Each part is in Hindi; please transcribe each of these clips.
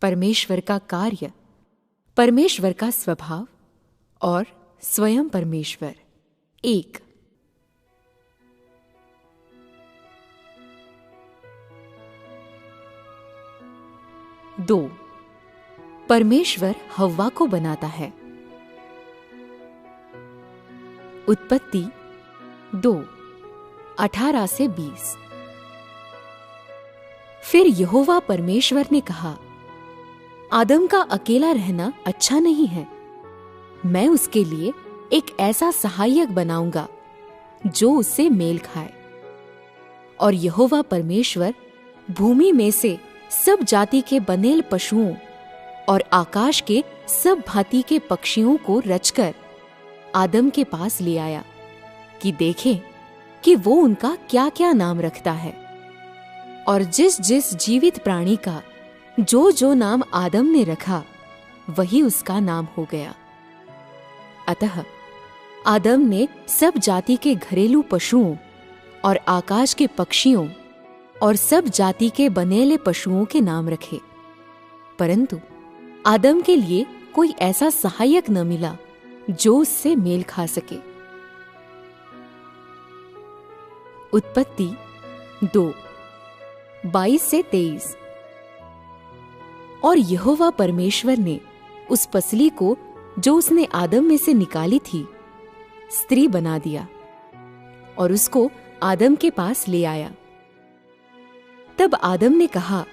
परमेश्वर का कार्य, परमेश्वर का स्वभाव और स्वयं परमेश्वर। 1। दो, परमेश्वर हव्वा को बनाता है। उत्पत्ति 2:18-20। फिर यहोवा परमेश्वर ने कहा, आदम का अकेला रहना अच्छा नहीं है। मैं उसके लिए एक ऐसा सहायक बनाऊंगा जो उससे मेल खाए। और यहोवा परमेश्वर भूमि में से सब जाति के बनेल पशुओं और आकाश के सब भांति के पक्षियों को रचकर आदम के पास ले आया कि देखें कि वो उनका क्या-क्या नाम रखता है। और जिस जिस जीवित प्राणी का जो जो नाम आदम ने रखा, वही उसका नाम हो गया। अतः आदम ने सब जाति के घरेलू पशुओं और आकाश के पक्षियों और सब जाति के बनेले पशुओं के नाम रखे। परंतु आदम के लिए कोई ऐसा सहायक न मिला जो उससे मेल खा सके। उत्पत्ति 2:22-23। और यहोवा परमेश्वर ने उस पसली को जो उसने आदम में से निकाली थी, स्त्री बना दिया और उसको आदम के पास ले आया। तब आदम ने कहा,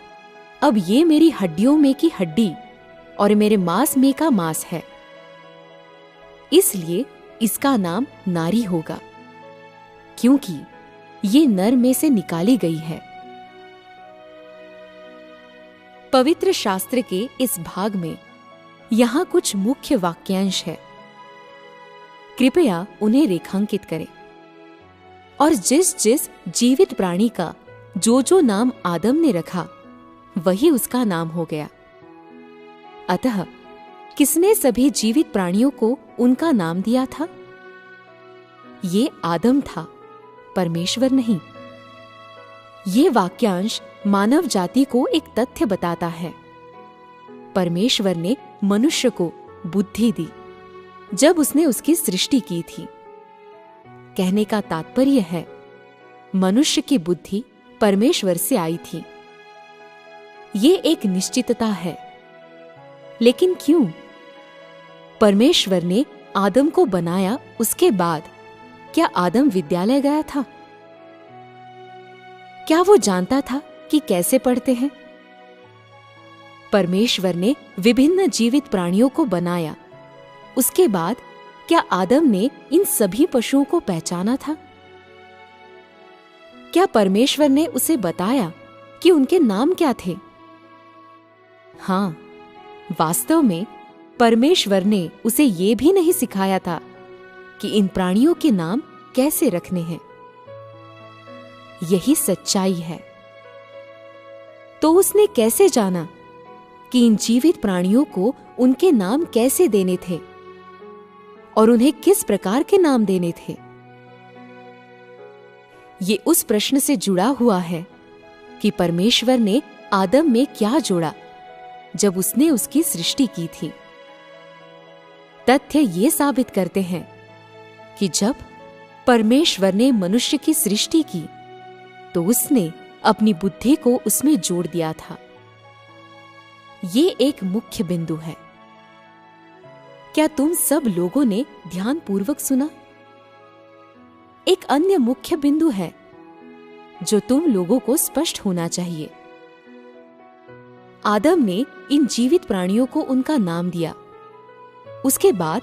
अब ये मेरी हड्डियों में की हड्डी और मेरे मांस में का मांस है, इसलिए इसका नाम नारी होगा, क्योंकि ये नर में से निकाली गई है। पवित्र शास्त्र के इस भाग में यहां कुछ मुख्य वाक्यांश है। कृपया उन्हें रेखांकित करें। और जिस जिस जीवित प्राणी का जो जो नाम आदम ने रखा, वही उसका नाम हो गया। अतः किसने सभी जीवित प्राणियों को उनका नाम दिया था? ये आदम था, परमेश्वर नहीं। ये वाक्यांश मानव जाति को एक तथ्य बताता है। परमेश्वर ने मनुष्य को बुद्धि दी जब उसने उसकी सृष्टि की थी। कहने का तात्पर्य है, मनुष्य की बुद्धि परमेश्वर से आई थी। ये एक निश्चितता है। लेकिन क्यों? परमेश्वर ने आदम को बनाया, उसके बाद क्या आदम विद्यालय गया था? क्या वो जानता था कि कैसे पढ़ते हैं? परमेश्वर ने विभिन्न जीवित प्राणियों को बनाया, उसके बाद क्या आदम ने इन सभी पशुओं को पहचाना था? क्या परमेश्वर ने उसे बताया कि उनके नाम क्या थे? हाँ, वास्तव में परमेश्वर ने उसे ये भी नहीं सिखाया था कि इन प्राणियों के नाम कैसे रखने हैं। यही सच्चाई है। तो उसने कैसे जाना कि इन जीवित प्राणियों को उनके नाम कैसे देने थे और उन्हें किस प्रकार के नाम देने थे? ये उस प्रश्न से जुड़ा हुआ है कि परमेश्वर ने आदम में क्या जोड़ा जब उसने उसकी सृष्टि की थी। तथ्य ये साबित करते हैं कि जब परमेश्वर ने मनुष्य की सृष्टि की, तो उसने अपनी बुद्धि को उसमें जोड़ दिया था। ये एक मुख्य बिंदु है। क्या तुम सब लोगों ने ध्यानपूर्वक सुना? एक अन्य मुख्य बिंदु है जो तुम लोगों को स्पष्ट होना चाहिए। आदम ने इन जीवित प्राणियों को उनका नाम दिया। उसके बाद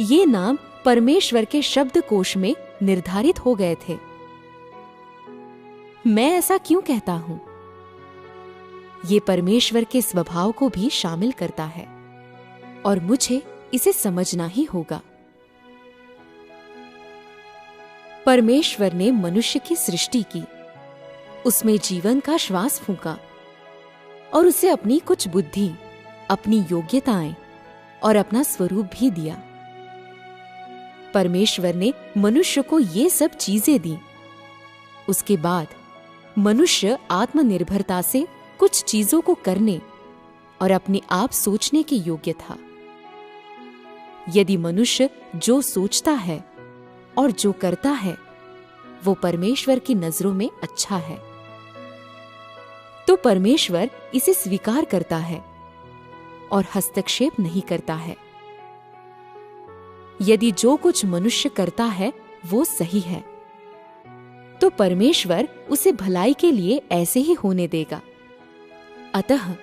ये नाम परमेश्वर के शब्दकोश में निर्धारित हो गए थे। मैं ऐसा क्यों कहता हूं? ये परमेश्वर के स्वभाव को भी शामिल करता है और मुझे इसे समझना ही होगा। परमेश्वर ने मनुष्य की सृष्टि की, उसमें जीवन का श्वास फूंका और उसे अपनी कुछ बुद्धि, अपनी योग्यताएं और अपना स्वरूप भी दिया। परमेश्वर ने मनुष्य को ये सब चीजें दी। उसके बाद मनुष्य आत्मनिर्भरता से कुछ चीजों को करने और अपने आप सोचने के योग्य था। यदि मनुष्य जो सोचता है और जो करता है वो परमेश्वर की नजरों में अच्छा है, तो परमेश्वर इसे स्वीकार करता है और हस्तक्षेप नहीं करता है। यदि जो कुछ मनुष्य करता है वो सही है, तो परमेश्वर उसे भलाई के लिए ऐसे ही होने देगा। अतः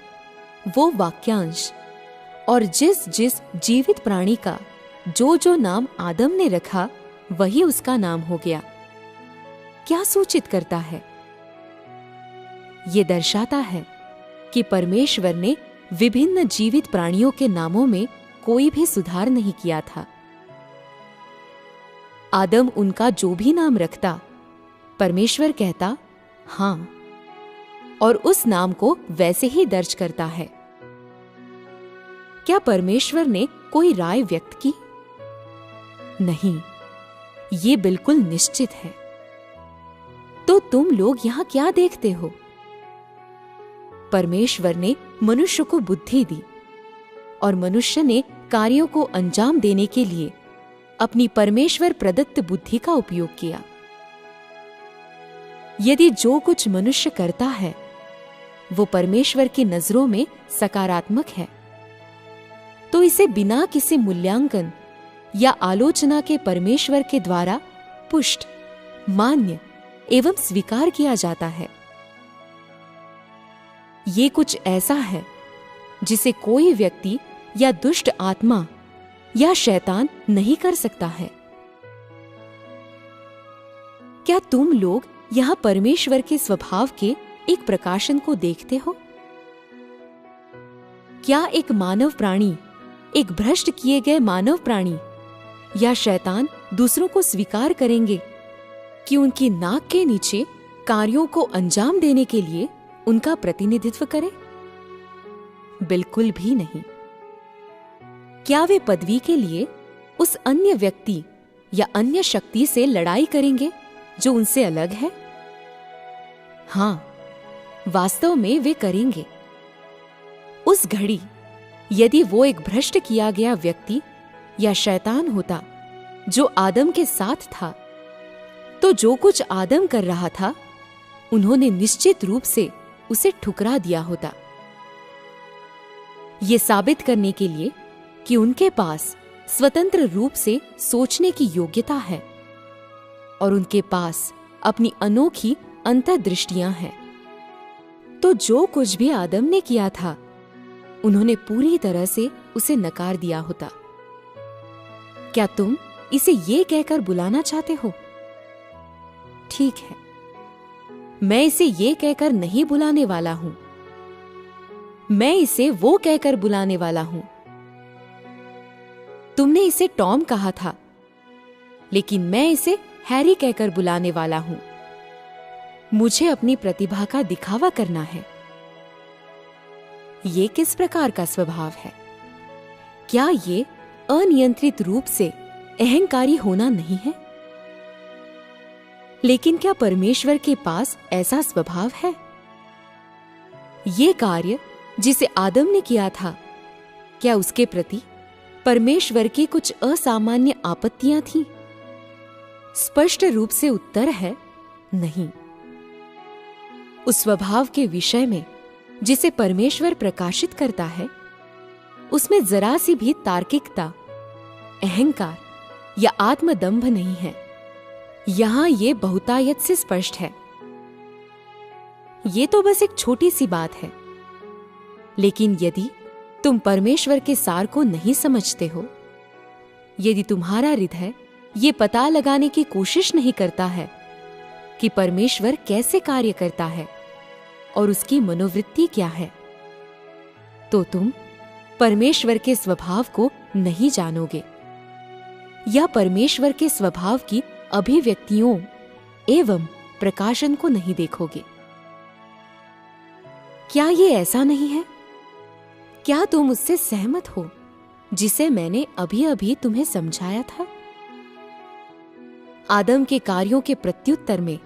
वो वाक्यांश और जिस जिस जीवित प्राणी का जो जो नाम आदम ने रखा वही उसका नाम हो गया, क्या सूचित करता है? ये दर्शाता है कि परमेश्वर ने विभिन्न जीवित प्राणियों के नामों में कोई भी सुधार नहीं किया था। आदम उनका जो भी नाम रखता, परमेश्वर कहता हाँ, और उस नाम को वैसे ही दर्ज करता है। क्या परमेश्वर ने कोई राय व्यक्त की? नहीं, ये बिल्कुल निश्चित है। तो तुम लोग यहां क्या देखते हो? परमेश्वर ने मनुष्य को बुद्धि दी और मनुष्य ने कार्यों को अंजाम देने के लिए अपनी परमेश्वर प्रदत्त बुद्धि का उपयोग किया। यदि जो कुछ मनुष्य करता है वो परमेश्वर की नजरों में सकारात्मक है, तो इसे बिना किसी मूल्यांकन या आलोचना के परमेश्वर के द्वारा पुष्ट, मान्य एवं स्वीकार किया जाता है। ये कुछ ऐसा है जिसे कोई व्यक्ति या दुष्ट आत्मा या शैतान नहीं कर सकता है। क्या तुम लोग यहां परमेश्वर के स्वभाव के एक प्रकाशन को देखते हो? क्या एक मानव प्राणी, एक भ्रष्ट किए गए मानव प्राणी या शैतान दूसरों को स्वीकार करेंगे कि उनकी नाक के नीचे कार्यों को अंजाम देने के लिए उनका प्रतिनिधित्व करें? बिल्कुल भी नहीं। क्या वे पदवी के लिए उस अन्य व्यक्ति या अन्य शक्ति से लड़ाई करेंगे जो उनसे अलग है? हाँ, वास्तव में वे करेंगे। उस घड़ी यदि वो एक भ्रष्ट किया गया व्यक्ति या शैतान होता जो आदम के साथ था, तो जो कुछ आदम कर रहा था उन्होंने निश्चित रूप से उसे ठुकरा दिया होता। ये साबित करने के लिए कि उनके पास स्वतंत्र रूप से सोचने की योग्यता है और उनके पास अपनी अनोखी अंतर्दृष्टियां हैं, तो जो कुछ भी आदम ने किया था उन्होंने पूरी तरह से उसे नकार दिया होता। क्या तुम इसे ये कहकर बुलाना चाहते हो? ठीक है, मैं इसे ये कहकर नहीं बुलाने वाला हूं, मैं इसे वो कहकर बुलाने वाला हूं। तुमने इसे टॉम कहा था, लेकिन मैं इसे हैरी कहकर बुलाने वाला हूं। मुझे अपनी प्रतिभा का दिखावा करना है। ये किस प्रकार का स्वभाव है? क्या ये अनियंत्रित रूप से अहंकारी होना नहीं है? लेकिन क्या परमेश्वर के पास ऐसा स्वभाव है? ये कार्य जिसे आदम ने किया था, क्या उसके प्रति परमेश्वर की कुछ असामान्य आपत्तियां थीं? स्पष्ट रूप से उत्तर है नहीं। उस स्वभाव के विषय में जिसे परमेश्वर प्रकाशित करता है, उसमें जरा सी भी तार्किकता, अहंकार या आत्मदंभ नहीं है। यहां ये बहुतायत से स्पष्ट है। ये तो बस एक छोटी सी बात है, लेकिन यदि तुम परमेश्वर के सार को नहीं समझते हो, यदि तुम्हारा हृदय ये पता लगाने की कोशिश नहीं करता है कि परमेश्वर कैसे कार्य करता है और उसकी मनोवृत्ति क्या है, तो तुम परमेश्वर के स्वभाव को नहीं जानोगे या परमेश्वर के स्वभाव की अभिव्यक्तियों एवं प्रकाशन को नहीं देखोगे। क्या ये ऐसा नहीं है? क्या तुम उससे सहमत हो जिसे मैंने अभी अभी तुम्हें समझाया था? आदम के कार्यों के प्रत्युत्तर में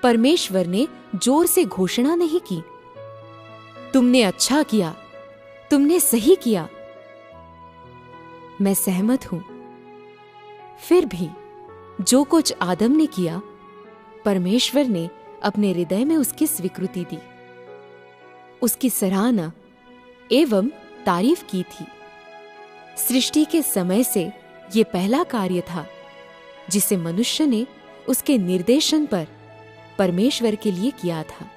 परमेश्वर ने जोर से घोषणा नहीं की, तुमने अच्छा किया तुमने सही किया। मैं सहमत हूं। फिर भी जो कुछ आदम ने किया, परमेश्वर ने अपने हृदय में उसकी स्वीकृति दी, उसकी सराहना एवं तारीफ की थी। सृष्टि के समय से यह पहला कार्य था जिसे मनुष्य ने उसके निर्देशन पर परमेश्वर के लिए किया था।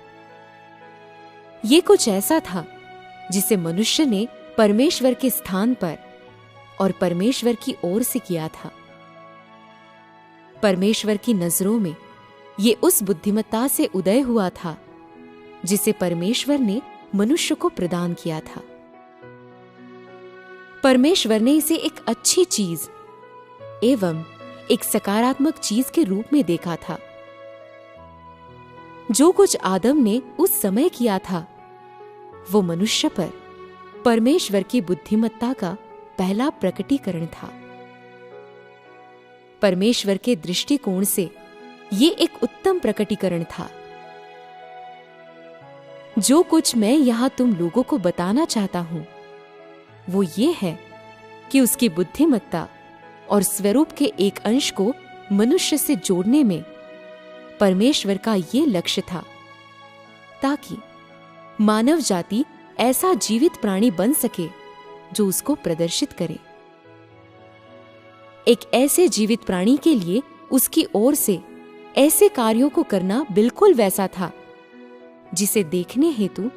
यह कुछ ऐसा था जिसे मनुष्य ने परमेश्वर के स्थान पर और परमेश्वर की ओर से किया था। परमेश्वर की नजरों में यह उस बुद्धिमत्ता से उदय हुआ था जिसे परमेश्वर ने मनुष्य को प्रदान किया था। परमेश्वर ने इसे एक अच्छी चीज एवं एक सकारात्मक चीज के रूप में देखा था। जो कुछ आदम ने उस समय किया था, वो मनुष्य पर परमेश्वर की बुद्धिमत्ता का पहला प्रकटीकरण था। परमेश्वर के दृष्टिकोण से ये एक उत्तम प्रकटीकरण था। जो कुछ मैं यहां तुम लोगों को बताना चाहता हूं, वो ये है कि उसकी बुद्धिमत्ता और स्वरूप के एक अंश को मनुष्य से जोड़ने में परमेश्वर का ये लक्ष्य था, ताकि मानव जाति ऐसा जीवित प्राणी बन सके जो उसको प्रदर्शित करे। एक ऐसे जीवित प्राणी के लिए उसकी ओर से ऐसे कार्यों को करना बिल्कुल वैसा था जिसे देखने हेतु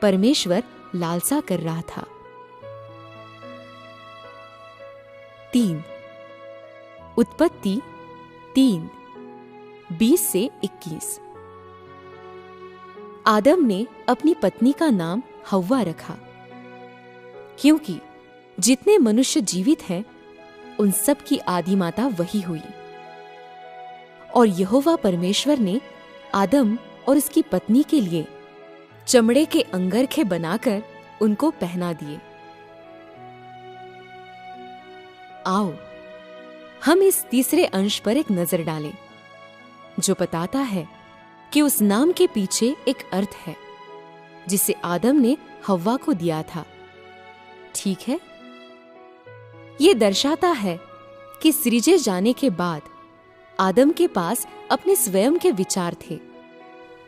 परमेश्वर लालसा कर रहा था। 3 उत्पत्ति 3:20 से 21। आदम ने अपनी पत्नी का नाम हव्वा रखा, क्योंकि जितने मनुष्य जीवित हैं उन सब की आदि माता वही हुई। और यहोवा परमेश्वर ने आदम और उसकी पत्नी के लिए चमड़े के अंगरखे बनाकर उनको पहना दिए। आओ हम इस तीसरे अंश पर एक नजर डालें, जो बताता है कि उस नाम के पीछे एक अर्थ है जिसे आदम ने हव्वा को दिया था। ठीक है, यह दर्शाता है कि सृजे जाने के बाद आदम के पास अपने स्वयं के विचार थे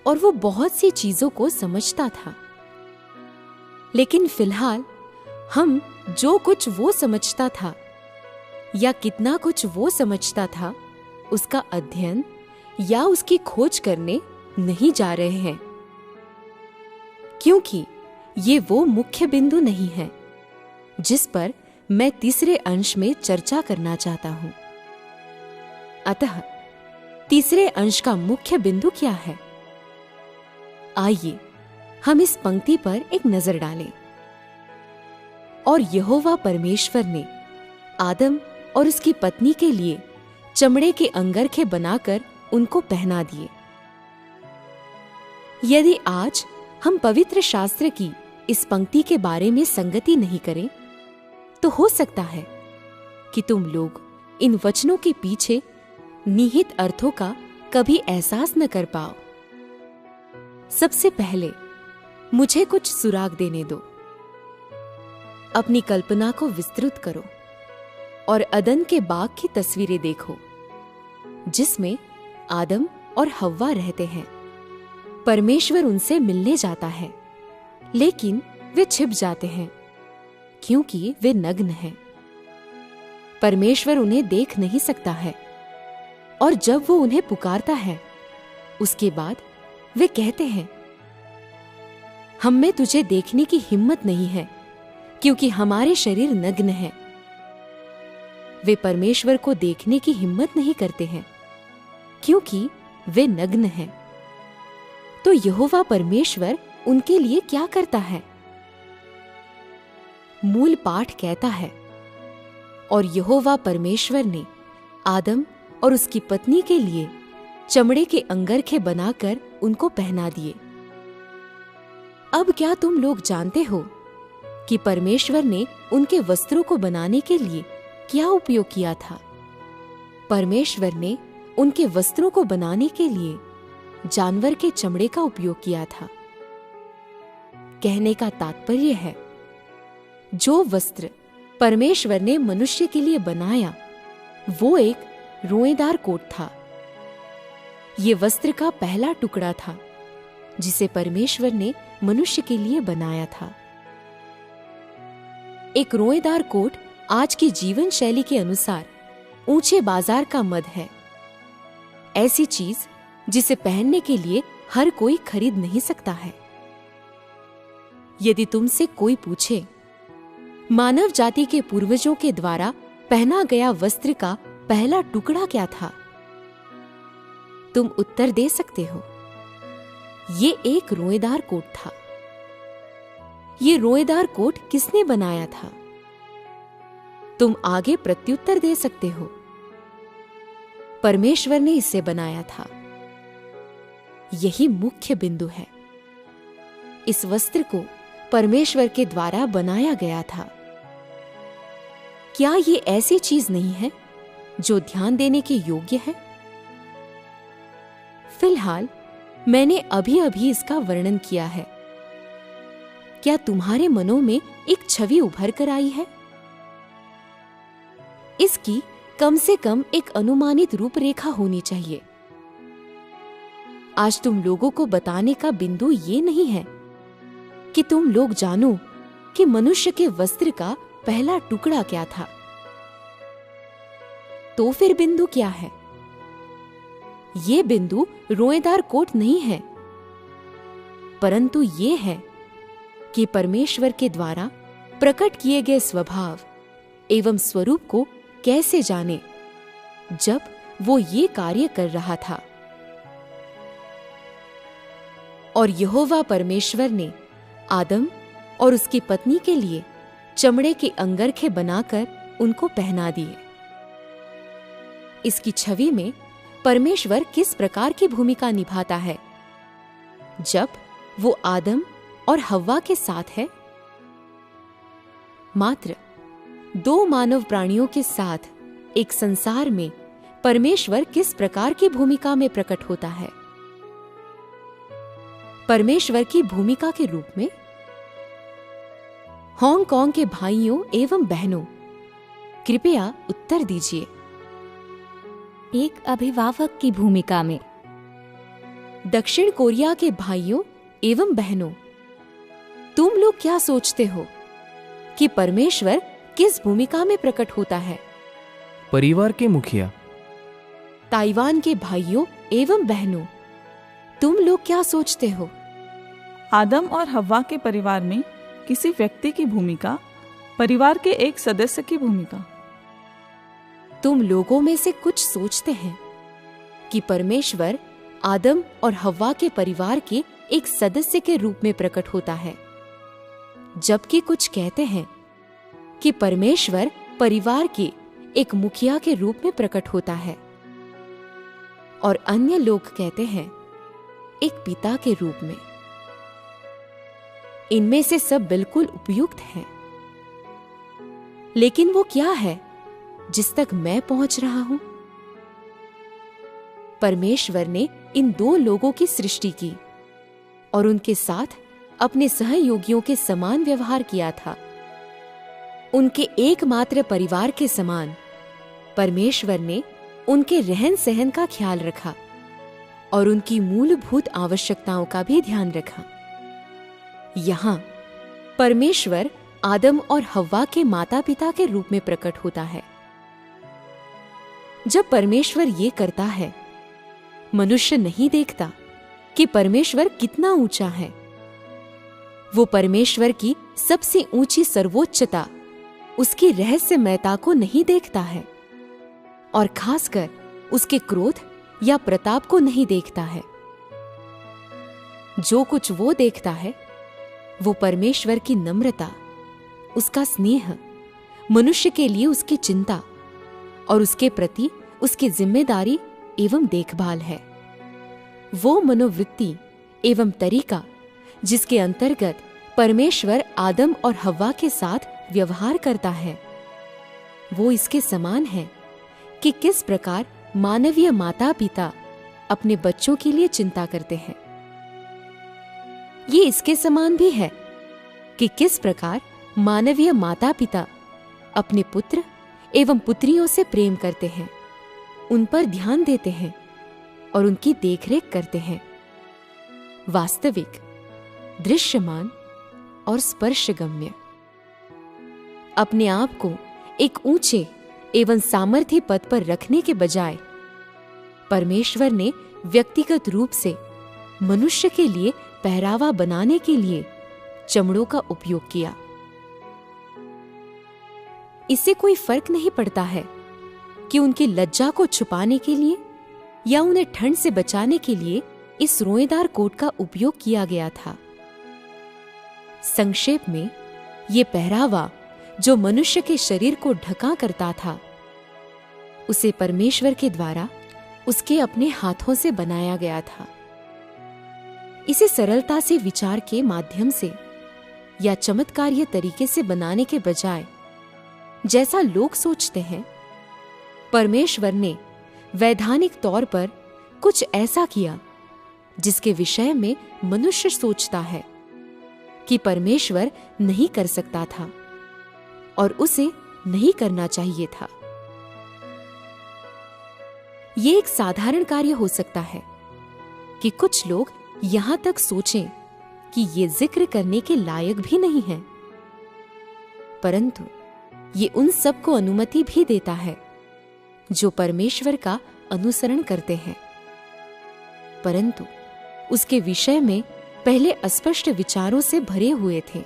और वो बहुत सी चीजों को समझता था। लेकिन फिलहाल हम जो कुछ वो समझता था या कितना कुछ वो समझता था, उसका अध्ययन या उसकी खोज करने नहीं जा रहे हैं, क्योंकि ये वो मुख्य बिंदु नहीं है जिस पर मैं तीसरे अंश में चर्चा करना चाहता हूं। अतः तीसरे अंश का मुख्य बिंदु क्या है? आइए हम इस पंक्ति पर एक नजर डालें। और यहोवा परमेश्वर ने आदम और उसकी पत्नी के लिए चमड़े के अंगरखे बनाकर उनको पहना दिए। यदि आज हम पवित्र शास्त्र की इस पंक्ति के बारे में संगति नहीं करें, तो हो सकता है कि तुम लोग इन वचनों के पीछे निहित अर्थों का कभी एहसास न कर पाओ। सबसे पहले मुझे कुछ सुराग देने दो। अपनी कल्पना को विस्तृत करो और अदन के बाग की तस्वीरें देखो, जिसमें आदम और हव्वा रहते हैं। परमेश्वर उनसे मिलने जाता है, लेकिन वे छिप जाते हैं क्योंकि वे नग्न हैं। परमेश्वर उन्हें देख नहीं सकता है, और जब वो उन्हें पुकारता है, उसके बाद वे कहते हैं, हम में तुझे देखने की हिम्मत नहीं है क्योंकि हमारे शरीर नग्न हैं। वे परमेश्वर को देखने की हिम्मत नहीं करते हैं क्योंकि वे नग्न हैं। तो यहोवा परमेश्वर उनके लिए क्या करता है? मूल पाठ कहता है, और यहोवा परमेश्वर ने आदम और उसकी पत्नी के लिए चमड़े के अंगरखे बनाकर उनको पहना दिए। अब क्या तुम लोग जानते हो कि परमेश्वर ने उनके वस्त्रों को बनाने के लिए क्या उपयोग किया था? परमेश्वर ने उनके वस्त्रों को बनाने के लिए जानवर के चमड़े का उपयोग किया था। कहने का तात्पर्य है जो वस्त्र परमेश्वर ने मनुष्य के लिए बनाया वो एक रोएदार कोट था। ये वस्त्र का पहला टुकड़ा था जिसे परमेश्वर ने मनुष्य के लिए बनाया था। एक रोएदार कोट आज की जीवन शैली के अनुसार ऊंचे बाजार का मद है, ऐसी चीज जिसे पहनने के लिए हर कोई खरीद नहीं सकता है। यदि तुमसे कोई पूछे मानव जाति के पूर्वजों के द्वारा पहना गया वस्त्र का पहला टुकड़ा क्या था, तुम उत्तर दे सकते हो, ये एक रोएदार कोट था। ये रोएदार कोट किसने बनाया था? तुम आगे प्रत्युत्तर दे सकते हो, परमेश्वर ने इसे बनाया था। यही मुख्य बिंदु है। इस वस्त्र को परमेश्वर के द्वारा बनाया गया था। क्या ये ऐसी चीज नहीं है जो ध्यान देने के योग्य है? फिलहाल मैंने अभी अभी इसका वर्णन किया है। क्या तुम्हारे मनों में एक छवि उभर कर आई है? इसकी कम से कम एक अनुमानित रूपरेखा होनी चाहिए। आज तुम लोगों को बताने का बिंदु ये नहीं है कि तुम लोग जानो कि मनुष्य के वस्त्र का पहला टुकड़ा क्या था। तो फिर बिंदु क्या है? ये बिंदु रोएदार कोट नहीं है, परंतु ये है कि परमेश्वर के द्वारा प्रकट किए गए स्वभाव एवं स्वरूप को कैसे जाने जब वो ये कार्य कर रहा था। और यहोवा परमेश्वर ने आदम और उसकी पत्नी के लिए चमड़े के अंगरखे बनाकर उनको पहना दिए। इसकी छवि में परमेश्वर किस प्रकार की भूमिका निभाता है जब वो आदम और हव्वा के साथ है? मात्र दो मानव प्राणियों के साथ एक संसार में परमेश्वर किस प्रकार की भूमिका में प्रकट होता है? परमेश्वर की भूमिका के रूप में हांगकांग के भाइयों एवं बहनों, कृपया उत्तर दीजिए। एक अभिभावक की भूमिका में। दक्षिण कोरिया के भाइयों एवं बहनों, तुम लोग क्या सोचते हो कि परमेश्वर किस भूमिका में प्रकट होता है? परिवार के मुखिया। ताइवान के भाइयों एवं बहनों, तुम लोग क्या सोचते हो? आदम और हव्वा के परिवार में किसी व्यक्ति की भूमिका, परिवार के एक सदस्य की भूमिका। तुम लोगों में से कुछ सोचते हैं कि परमेश्वर आदम और हव्वा के परिवार के एक सदस्य के रूप में प्रकट होता है, जबकि कुछ कहते हैं कि परमेश्वर परिवार के एक मुखिया के रूप में प्रकट होता है, और अन्य लोग कहते हैं एक पिता के रूप में। इनमें से सब बिल्कुल उपयुक्त हैं, लेकिन वो क्या है जिस तक मैं पहुंच रहा हूं? परमेश्वर ने इन दो लोगों की सृष्टि की और उनके साथ अपने सहयोगियों के समान व्यवहार किया था। उनके एकमात्र परिवार के समान परमेश्वर ने उनके रहन सहन का ख्याल रखा और उनकी मूलभूत आवश्यकताओं का भी ध्यान रखा। यहां परमेश्वर आदम और हव्वा के माता पिता के रूप में प्रकट होता है। जब परमेश्वर ये करता है, मनुष्य नहीं देखता कि परमेश्वर कितना ऊंचा है। वो परमेश्वर की सबसे ऊंची सर्वोच्चता, उसकी रहस्यमयता को नहीं देखता है, और खासकर उसके क्रोध या प्रताप को नहीं देखता है। जो कुछ वो देखता है वो परमेश्वर की नम्रता, उसका स्नेह, मनुष्य के लिए उसकी चिंता और उसके प्रति उसकी जिम्मेदारी एवं देखभाल है। वो मनोवृत्ति एवं तरीका जिसके अंतर्गत परमेश्वर आदम और हव्वा के साथ व्यवहार करता है, वो इसके समान है कि किस प्रकार मानवीय माता पिता अपने बच्चों के लिए चिंता करते हैं। ये इसके समान भी है कि किस प्रकार मानवीय माता पिता अपने पुत्र एवं पुत्रियों से प्रेम करते हैं, उन पर ध्यान देते हैं और उनकी देखरेख करते हैं। वास्तविक, दृश्यमान और स्पर्शगम्य। अपने आप को एक ऊंचे एवं सामर्थ्य पद पर रखने के बजाय परमेश्वर ने व्यक्तिगत रूप से मनुष्य के लिए पहरावा बनाने के लिए चमड़ों का उपयोग किया। इससे कोई फर्क नहीं पड़ता है कि उनकी लज्जा को छुपाने के लिए या उन्हें ठंड से बचाने के लिए इस रोएदार कोट का उपयोग किया गया था। संक्षेप में, ये पहरावा जो मनुष्य के शरीर को ढका करता था, उसे परमेश्वर के द्वारा उसके अपने हाथों से बनाया गया था। इसे सरलता से विचार के माध्यम से या चमत्कारीय तरीके से बनाने के बजाय, जैसा लोग सोचते हैं, परमेश्वर ने वैधानिक तौर पर कुछ ऐसा किया जिसके विषय में मनुष्य सोचता है कि परमेश्वर नहीं कर सकता था और उसे नहीं करना चाहिए था। यह एक साधारण कार्य हो सकता है कि कुछ लोग यहां तक सोचें कि ये जिक्र करने के लायक भी नहीं है, परंतु ये उन सब को अनुमति भी देता है जो परमेश्वर का अनुसरण करते हैं, परंतु उसके विषय में पहले अस्पष्ट विचारों से भरे हुए थे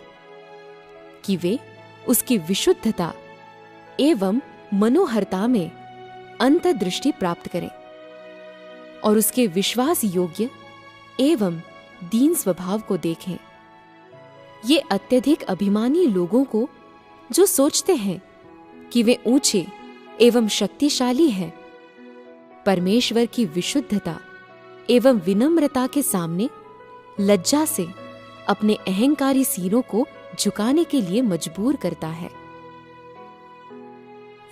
कि वे उसकी विशुद्धता एवं मनोहरता में अंतर्दृष्टि प्राप्त करें और उसके विश्वास योग्य एवं दीन स्वभाव को देखें। ये अत्यधिक अभिमानी लोगों को, जो सोचते हैं कि वे ऊंचे एवं शक्तिशाली हैं, परमेश्वर की विशुद्धता एवं विनम्रता के सामने लज्जा से अपने अहंकारी सिरों को झुकाने के लिए मजबूर करता है।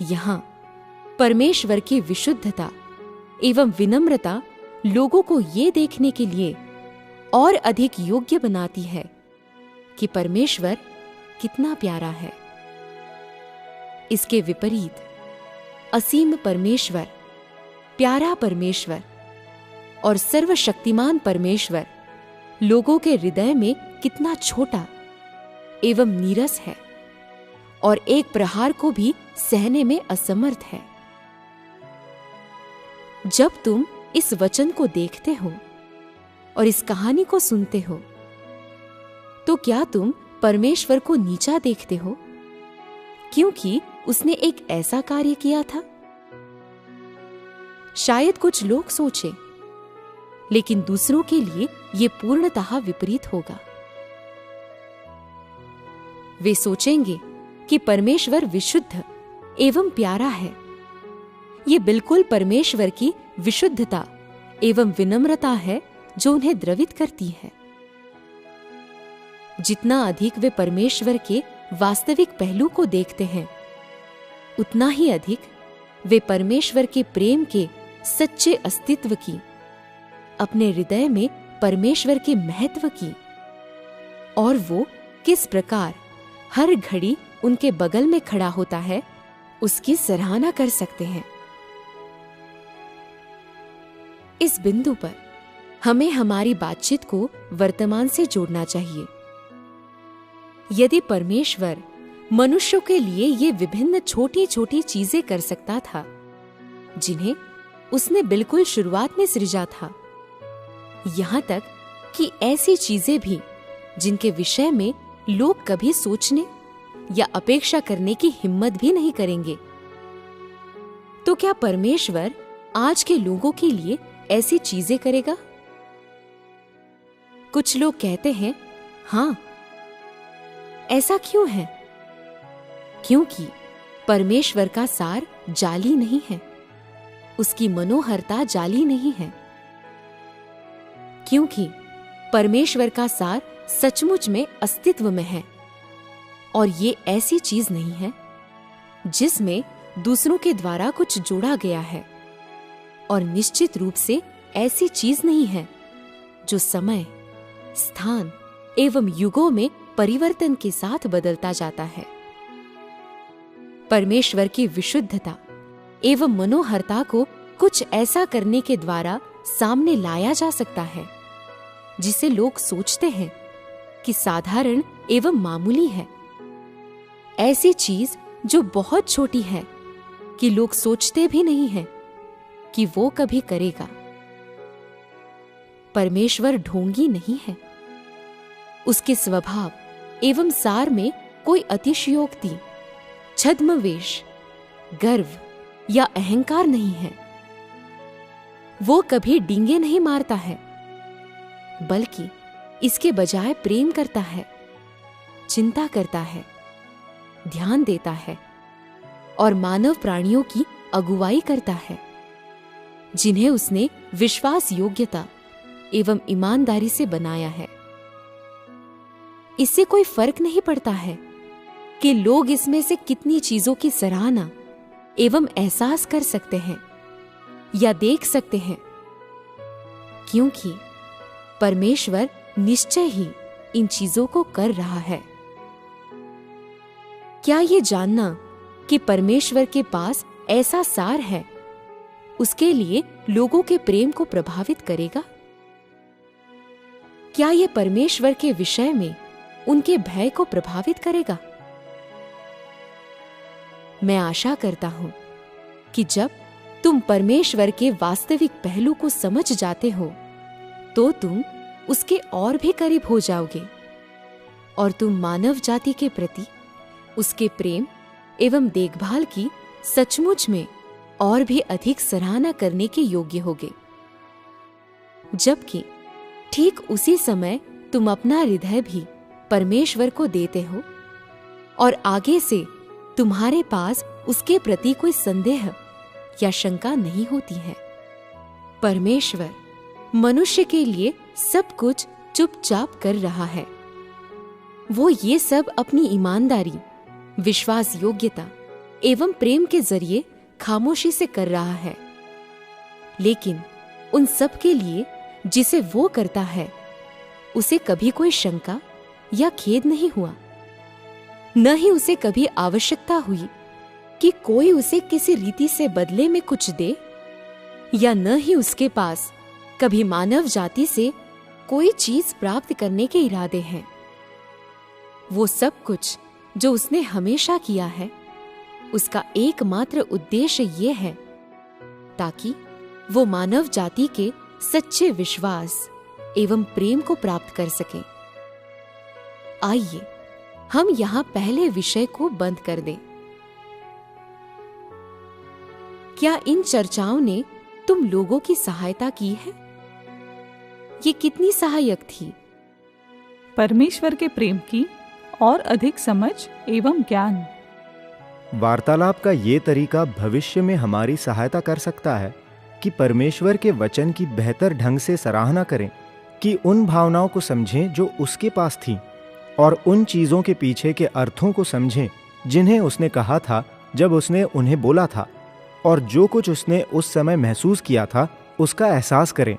यहां परमेश्वर की विशुद्धता एवं विनम्रता लोगों को ये देखने के लिए और अधिक योग्य बनाती है कि परमेश्वर कितना प्यारा है। इसके विपरीत असीम परमेश्वर, प्यारा परमेश्वर और सर्वशक्तिमान परमेश्वर लोगों के हृदय में कितना छोटा एवं नीरस है और एक प्रहार को भी सहने में असमर्थ है। जब तुम इस वचन को देखते हो और इस कहानी को सुनते हो, तो क्या तुम परमेश्वर को नीचा देखते हो क्योंकि उसने एक ऐसा कार्य किया था? शायद कुछ लोग सोचे, लेकिन दूसरों के लिए यह पूर्णतः विपरीत होगा। वे सोचेंगे कि परमेश्वर विशुद्ध एवं प्यारा है। ये बिल्कुल परमेश्वर की विशुद्धता एवं विनम्रता है जो उन्हें द्रवित करती है। जितना अधिक वे परमेश्वर के वास्तविक पहलू को देखते हैं, उतना ही अधिक वे परमेश्वर के प्रेम के सच्चे अस्तित्व की, अपने हृदय में परमेश्वर के महत्व की और वो किस प्रकार हर घड़ी उनके बगल में खड़ा होता है, उसकी सराहना कर सकते हैं। इस बिंदु पर हमें हमारी बातचीत को वर्तमान से जोड़ना चाहिए। यदि परमेश्वर मनुष्यों के लिए ये विभिन्न छोटी छोटी चीजें कर सकता था जिन्हें उसने बिल्कुल शुरुआत में सृजा था, यहां तक कि ऐसी चीजें भी जिनके विषय में लोग कभी सोचने या अपेक्षा करने की हिम्मत भी नहीं करेंगे, तो क्या परमेश्वर आज के लोगों के लिए ऐसी चीजें करेगा? कुछ लोग कहते हैं, हां, ऐसा क्यों है? क्योंकि परमेश्वर का सार जाली नहीं है, उसकी मनोहरता जाली नहीं है। क्योंकि परमेश्वर का सार सचमुच में अस्तित्व में है और ये ऐसी चीज नहीं है जिसमें दूसरों के द्वारा कुछ जोड़ा गया है, और निश्चित रूप से ऐसी चीज नहीं है जो समय, स्थान एवं युगों में परिवर्तन के साथ बदलता जाता है। परमेश्वर की विशुद्धता एवं मनोहरता को कुछ ऐसा करने के द्वारा सामने लाया जा सकता है जिसे लोग सोचते हैं कि साधारण एवं मामूली है। ऐसी चीज जो बहुत छोटी है कि लोग सोचते भी नहीं हैं कि वो कभी करेगा। परमेश्वर ढोंगी नहीं है। उसके स्वभाव एवं सार में कोई अतिशयोक्ति, छद्मवेश, गर्व या अहंकार नहीं है। वो कभी डींगे नहीं मारता है, बल्कि इसके बजाय प्रेम करता है, चिंता करता है, ध्यान देता है और मानव प्राणियों की अगुवाई करता है, जिन्हें उसने विश्वास योग्यता एवं ईमानदारी से बनाया है। इससे कोई फर्क नहीं पड़ता है कि लोग इसमें से कितनी चीजों की सराहना एवं एहसास कर सकते हैं या देख सकते हैं, क्योंकि परमेश्वर निश्चय ही इन चीजों को कर रहा है। क्या ये जानना कि परमेश्वर के पास ऐसा सार है उसके लिए लोगों के प्रेम को प्रभावित करेगा? क्या ये परमेश्वर के विषय में उनके भय को प्रभावित करेगा? मैं आशा करता हूं कि जब तुम परमेश्वर के वास्तविक पहलू को समझ जाते हो तो तुम उसके और भी करीब हो जाओगे और तुम मानव जाति के प्रति उसके प्रेम एवं देखभाल की सचमुच में और भी अधिक सराहना करने के योग्य होगे। जबकि ठीक उसी समय तुम अपना हृदय भी परमेश्वर को देते हो और आगे से तुम्हारे पास उसके प्रति कोई संदेह या शंका नहीं होती है। परमेश्वर मनुष्य के लिए सब कुछ चुपचाप कर रहा है। वो ये सब अपनी ईमानदारी, विश्वास योग्यता एवं प्रेम के जरिए खामोशी से कर रहा है। लेकिन उन सब के लिए जिसे वो करता है उसे कभी कोई शंका या खेद नहीं हुआ, न ही उसे कभी आवश्यकता हुई कि कोई उसे किसी रीति से बदले में कुछ दे, या न ही उसके पास कभी मानव जाति से कोई चीज प्राप्त करने के इरादे हैं। वो सब कुछ जो उसने हमेशा किया है उसका एकमात्र उद्देश्य ये है ताकि वो मानव जाति के सच्चे विश्वास एवं प्रेम को प्राप्त कर सके। आइए हम यहां पहले विषय को बंद कर दें। क्या इन चर्चाओं ने तुम लोगों की सहायता की है? ये कितनी सहायक थी? परमेश्वर के प्रेम की और अधिक समझ एवं ज्ञान। वार्तालाप का ये तरीका भविष्य में हमारी सहायता कर सकता है कि परमेश्वर के वचन की बेहतर ढंग से सराहना करें, कि उन भावनाओं को समझें जो उसके पास थीं और उन चीज़ों के पीछे के अर्थों को समझें जिन्हें उसने कहा था जब उसने उन्हें बोला था, और जो कुछ उसने उस समय महसूस किया था उसका एहसास करें।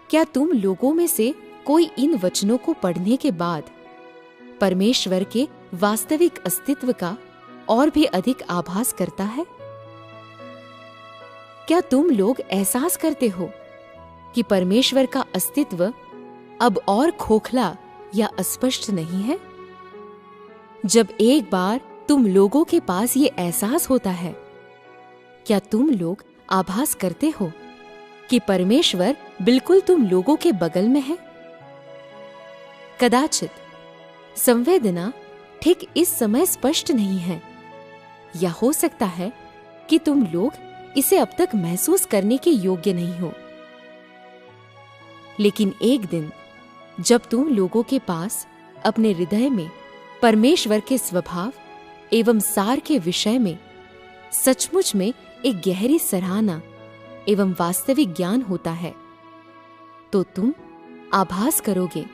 क्या तुम लोगों में से कोई इन वचनों को पढ़ने के बाद परमेश्वर के वास्तविक अस्तित्व का और भी अधिक आभास करता है? क्या तुम लोग एहसास करते हो कि परमेश्वर का अस्तित्व अब और खोखला या अस्पष्ट नहीं है? जब एक बार तुम लोगों के पास ये एहसास होता है, क्या तुम लोग आभास करते हो कि परमेश्वर बिल्कुल तुम लोगों के बगल में है? कदाचित संवेदना ठीक इस समय स्पष्ट नहीं है, या हो सकता है कि तुम लोग इसे अब तक महसूस करने के योग्य नहीं हो। लेकिन एक दिन जब तुम लोगों के पास अपने हृदय में परमेश्वर के स्वभाव एवं सार के विषय में सचमुच में एक गहरी सराहना एवं वास्तविक ज्ञान होता है, तो तुम आभास करोगे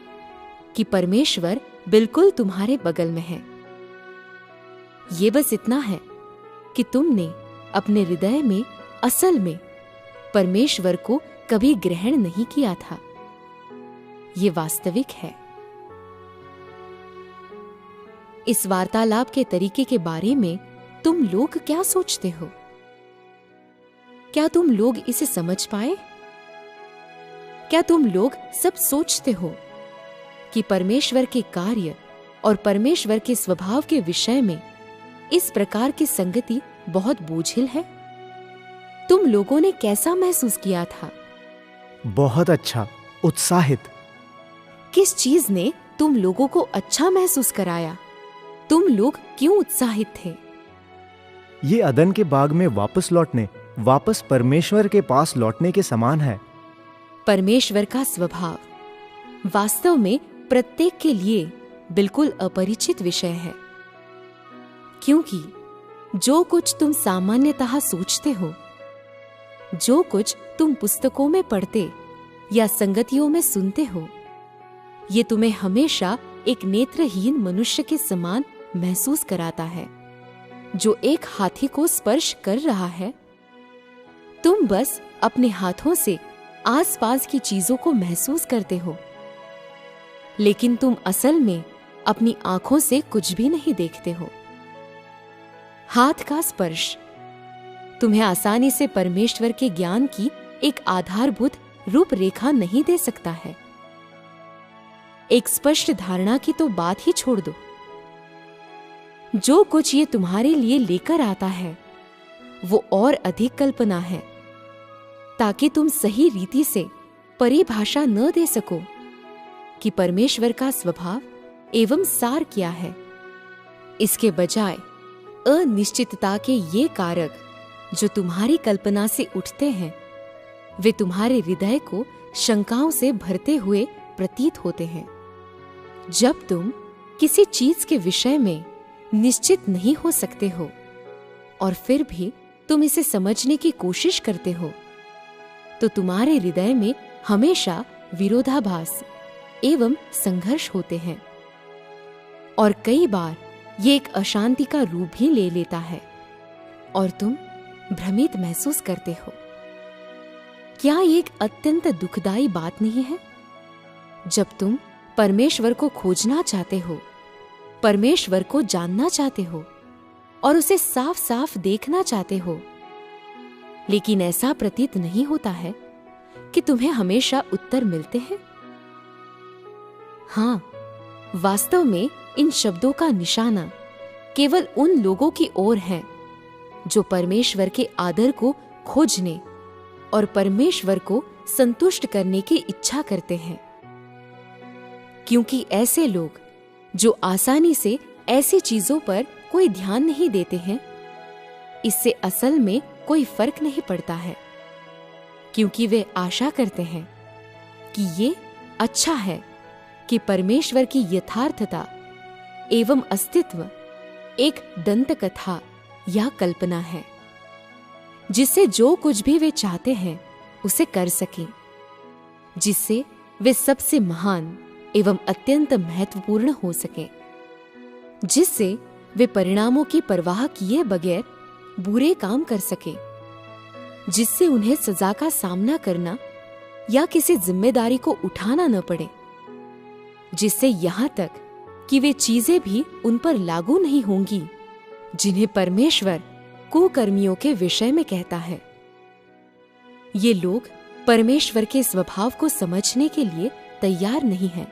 कि परमेश्वर बिल्कुल तुम्हारे बगल में है। ये बस इतना है कि तुमने अपने हृदय में असल में परमेश्वर को कभी ग्रहण नहीं किया था। ये वास्तविक है। इस वार्तालाप के तरीके के बारे में तुम लोग क्या सोचते हो? क्या तुम लोग इसे समझ पाए? क्या तुम लोग सब सोचते हो कि परमेश्वर के कार्य और परमेश्वर के स्वभाव के विषय में इस प्रकार की संगति बहुत बोझिल है? तुम लोगों ने कैसा महसूस किया था? बहुत अच्छा, उत्साहित। किस चीज ने तुम लोगों को अच्छा महसूस कराया? तुम लोग क्यों उत्साहित थे? ये अदन के बाग में वापस लौटने, वापस परमेश्वर के पास लौटने के समान है। परमेश्वर का स्वभाव वास्तव में प्रत्येक के लिए बिल्कुल अपरिचित विषय है, क्योंकि जो कुछ तुम सामान्यतः सोचते हो, जो कुछ तुम पुस्तकों में पढ़ते या संगतियों में सुनते हो, ये तुम्हें हमेशा एक नेत्रहीन मनुष्य के समान महसूस कराता है जो एक हाथी को स्पर्श कर रहा है। तुम बस अपने हाथों से आसपास की चीजों को महसूस करते हो, लेकिन तुम असल में अपनी आंखों से कुछ भी नहीं देखते हो। हाथ का स्पर्श तुम्हें आसानी से परमेश्वर के ज्ञान की एक आधारभूत रूपरेखा नहीं दे सकता है। एक स्पष्ट धारणा की तो बात ही छोड़ दो। जो कुछ ये तुम्हारे लिए लेकर आता है वो और अधिक कल्पना है, ताकि तुम सही रीति से परिभाषा न दे सको कि परमेश्वर का स्वभाव एवं सार क्या है। इसके बजाय अनिश्चितता के ये कारक जो तुम्हारी कल्पना से उठते हैं, वे तुम्हारे हृदय को शंकाओं से भरते हुए प्रतीत होते हैं। जब तुम किसी चीज के विषय में निश्चित नहीं हो सकते हो और फिर भी तुम इसे समझने की कोशिश करते हो, तो तुम्हारे हृदय में हमेशा विरोधाभास एवं संघर्ष होते हैं, और कई बार ये एक अशांति का रूप भी ले लेता है और तुम भ्रमित महसूस करते हो। क्या ये एक अत्यंत दुखदाई बात नहीं है? जब तुम परमेश्वर को खोजना चाहते हो, परमेश्वर को जानना चाहते हो और उसे साफ साफ देखना चाहते हो, लेकिन ऐसा प्रतीत नहीं होता है कि तुम्हें हमेशा उत्तर मिलते हैं। हाँ, वास्तव में इन शब्दों का निशाना केवल उन लोगों की ओर है जो परमेश्वर के आदर को खोजने और परमेश्वर को संतुष्ट करने की इच्छा करते हैं, क्योंकि ऐसे लोग जो आसानी से ऐसी चीजों पर कोई ध्यान नहीं देते हैं, इससे असल में कोई फर्क नहीं पड़ता है, क्योंकि वे आशा करते हैं कि ये अच्छा है कि परमेश्वर की यथार्थता एवं अस्तित्व एक दंतकथा या कल्पना है, जिससे जो कुछ भी वे चाहते हैं उसे कर सकें, जिससे वे सबसे महान एवं अत्यंत महत्वपूर्ण हो सकें, जिससे वे परिणामों की परवाह किए बगैर बुरे काम कर सके, जिससे उन्हें सजा का सामना करना या किसी जिम्मेदारी को उठाना न पड़े, जिससे यहां तक कि वे चीजें भी उन पर लागू नहीं होंगी जिन्हें परमेश्वर कुकर्मियों के विषय में कहता है। ये लोग परमेश्वर के स्वभाव को समझने के लिए तैयार नहीं हैं।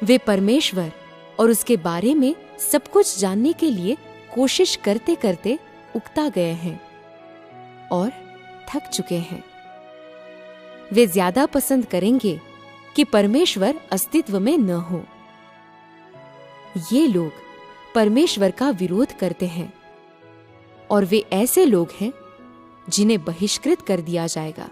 वे परमेश्वर और उसके बारे में सब कुछ जानने के लिए कोशिश करते करते उकता गए हैं और थक चुके हैं। वे ज्यादा पसंद करेंगे कि परमेश्वर अस्तित्व में न हो। ये लोग परमेश्वर का विरोध करते हैं और वे ऐसे लोग हैं जिन्हें बहिष्कृत कर दिया जाएगा।